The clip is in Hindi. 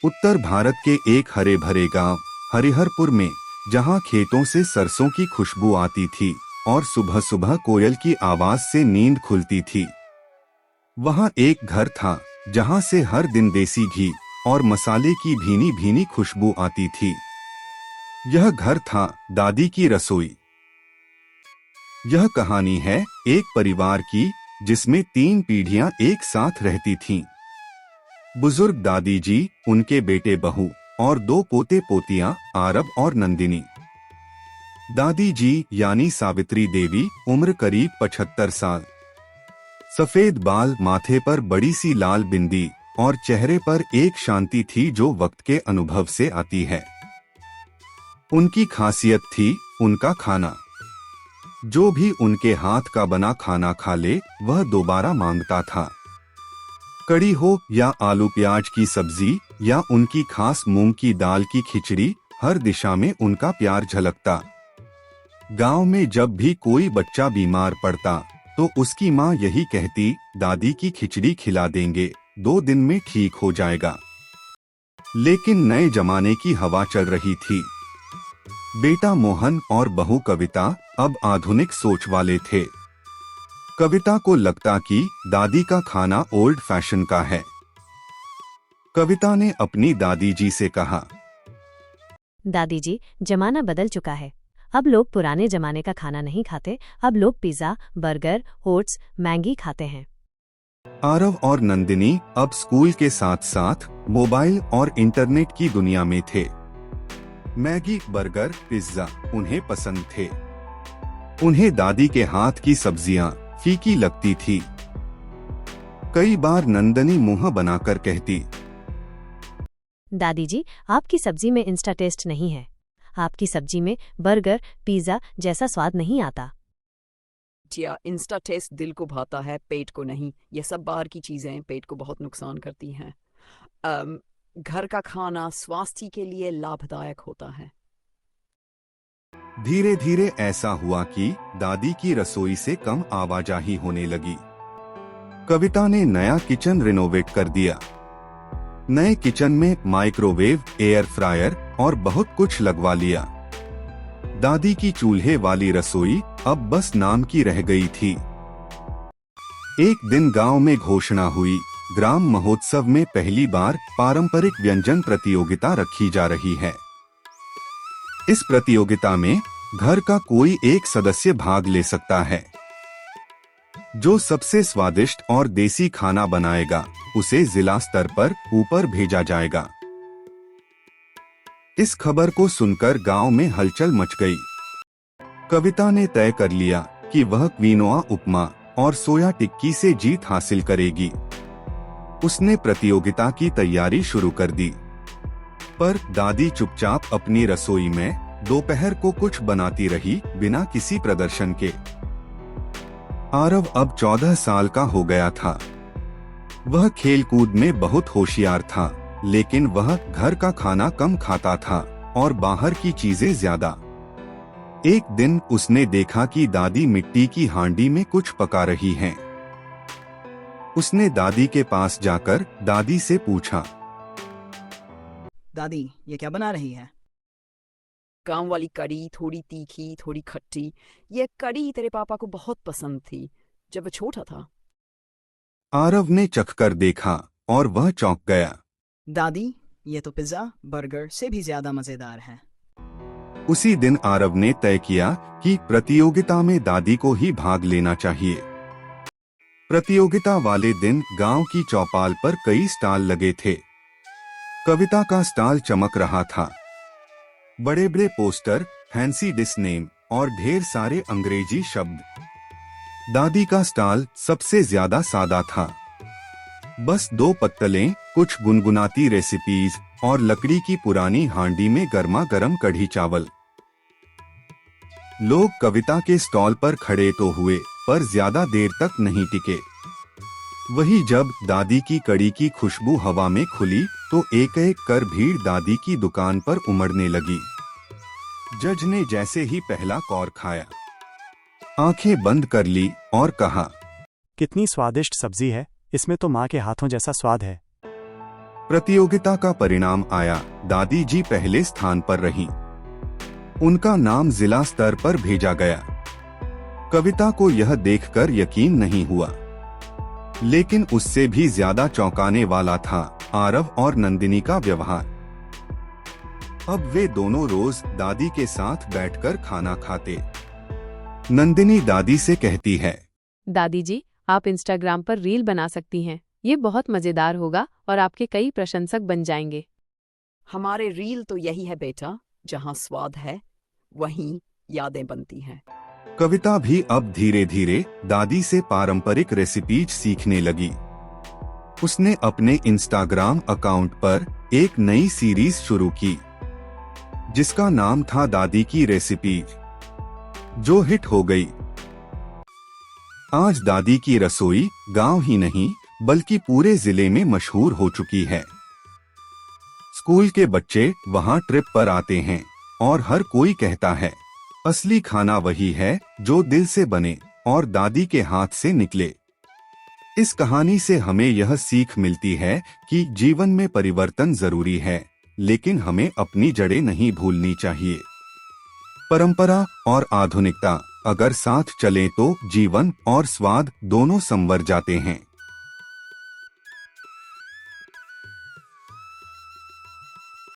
उत्तर भारत के एक हरे भरे गांव हरिहरपुर में, जहां खेतों से सरसों की खुशबू आती थी और सुबह सुबह कोयल की आवाज से नींद खुलती थी, वहां एक घर था जहां से हर दिन देसी घी और मसाले की भीनी भीनी खुशबू आती थी। यह घर था दादी की रसोई। यह कहानी है एक परिवार की जिसमें 3 पीढ़ियां एक साथ रहती थीं। बुजुर्ग दादी जी, उनके बेटे बहू और 2 पोते पोतियां आरव और नंदिनी। दादी जी यानी सावित्री देवी, उम्र करीब 75 साल। सफेद बाल, माथे पर बड़ी सी लाल बिंदी और चेहरे पर एक शांति थी जो वक्त के अनुभव से आती है। उनकी खासियत थी उनका खाना। जो भी उनके हाथ का बना खाना खा ले, वह दोबारा मांगता था। कड़ी हो या आलू प्याज की सब्जी या उनकी खास मूंग की दाल की खिचड़ी, हर दिशा में उनका प्यार झलकता। गांव में जब भी कोई बच्चा बीमार पड़ता तो उसकी माँ यही कहती, दादी की खिचड़ी खिला देंगे, 2 दिन में ठीक हो जाएगा। लेकिन नए जमाने की हवा चल रही थी। बेटा मोहन और बहू कविता अब आधुनिक सोच वाले थे। कविता को लगता कि दादी का खाना ओल्ड फैशन का है। कविता ने अपनी दादी जी से कहा, दादी जी, जमाना बदल चुका है। अब लोग पुराने जमाने का खाना नहीं खाते। अब लोग पिज्जा, बर्गर, ओट्स, मैगी खाते हैं। आरव और नंदिनी अब स्कूल के साथ साथ मोबाइल और इंटरनेट की दुनिया में थे। मैगी, बर्गर, पिज्जा उन्हें पसंद थे। उन्हें दादी के हाथ की सब्जियां फीकी लगती थी। कई बार नंदिनी मुंह बनाकर कहती, दादी जी, आपकी सब्जी में इंस्टा टेस्ट नहीं है। आपकी सब्जी में बर्गर, पिज्जा जैसा स्वाद नहीं आता। इंस्टा टेस्ट दिल को भाता है, पेट को नहीं। ये सब बाहर की चीजें पेट को बहुत नुकसान करती हैं। घर का खाना स्वास्थ्य के लिए लाभदायक होता है। धीरे धीरे ऐसा हुआ कि दादी की रसोई से कम आवाजाही होने लगी। कविता ने नया किचन रिनोवेट कर दिया। नए किचन में माइक्रोवेव, एयर फ्रायर और बहुत कुछ लगवा लिया। दादी की चूल्हे वाली रसोई अब बस नाम की रह गई थी। एक दिन गांव में घोषणा हुई, ग्राम महोत्सव में पहली बार पारंपरिक व्यंजन प्रतियोगिता रखी जा रही है। इस प्रतियोगिता में घर का कोई एक सदस्य भाग ले सकता है। जो सबसे स्वादिष्ट और देसी खाना बनाएगा उसे जिला स्तर पर ऊपर भेजा जाएगा। इस खबर को सुनकर गांव में हलचल मच गई। कविता ने तय कर लिया कि वह क्विनोआ उपमा और सोया टिक्की से जीत हासिल करेगी। उसने प्रतियोगिता की तैयारी शुरू कर दी। पर दादी चुपचाप अपनी रसोई में दोपहर को कुछ बनाती रही, बिना किसी प्रदर्शन के। आरव अब 14 साल का हो गया था। वह खेलकूद में बहुत होशियार था, लेकिन वह घर का खाना कम खाता था और बाहर की चीजें ज्यादा। एक दिन उसने देखा कि दादी मिट्टी की हांडी में कुछ पका रही हैं। उसने दादी के पास जाकर दादी से पूछा, दादी, ये क्या बना रही है? गांव वाली कड़ी, थोड़ी तीखी, थोड़ी खट्टी। ये कड़ी तेरे पापा को बहुत पसंद थी जब वो छोटा था। आरव ने चखकर देखा और वह चौंक गया। दादी, ये तो पिज्जा, बर्गर से भी ज्यादा मजेदार है। उसी दिन आरव ने तय किया कि प्रतियोगिता में दादी को ही भाग लेना चाहिए। प्रतियोगिता वाले दिन गांव की चौपाल पर कई स्टॉल लगे थे। कविता का स्टॉल चमक रहा था। बड़े बड़े पोस्टर, फैंसी डिश नेम और ढेर सारे अंग्रेजी शब्द। दादी का स्टॉल सबसे ज्यादा सादा था। बस 2 पत्तलें, कुछ गुनगुनाती रेसिपीज और लकड़ी की पुरानी हांडी में गर्मा गर्म कढ़ी चावल। लोग कविता के स्टॉल पर खड़े तो हुए, पर ज्यादा देर तक नहीं टिके। वही जब दादी की कड़ी की खुशबू हवा में खुली तो एक एक कर भीड़ दादी की दुकान पर उमड़ने लगी। जज ने जैसे ही पहला कौर खाया, आंखें बंद कर ली और कहा, कितनी स्वादिष्ट सब्जी है, इसमें तो माँ के हाथों जैसा स्वाद है। प्रतियोगिता का परिणाम आया, दादी जी पहले स्थान पर रहीं। उनका नाम जिला स्तर पर भेजा गया। कविता को यह देखकर यकीन नहीं हुआ, लेकिन उससे भी ज्यादा चौंकाने वाला था आरव और नंदिनी का व्यवहार। अब वे दोनों रोज दादी के साथ बैठकर खाना खाते। नंदिनी दादी से कहती है, दादी जी, आप इंस्टाग्राम पर रील बना सकती हैं। ये बहुत मजेदार होगा और आपके कई प्रशंसक बन जाएंगे। हमारे रील तो यही है बेटा, जहाँ स्वाद है वहीं यादें बनती हैं। कविता भी अब धीरे धीरे दादी से पारंपरिक रेसिपीज सीखने लगी। उसने अपने इंस्टाग्राम अकाउंट पर एक नई सीरीज शुरू की, जिसका नाम था दादी की रेसिपीज, जो हिट हो गई। आज दादी की रसोई गांव ही नहीं बल्कि पूरे जिले में मशहूर हो चुकी है। स्कूल के बच्चे वहां ट्रिप पर आते हैं और हर कोई कहता है, असली खाना वही है जो दिल से बने और दादी के हाथ से निकले। इस कहानी से हमें यह सीख मिलती है कि जीवन में परिवर्तन जरूरी है, लेकिन हमें अपनी जड़ें नहीं भूलनी चाहिए। परंपरा और आधुनिकता अगर साथ चलें तो जीवन और स्वाद दोनों संवर जाते हैं।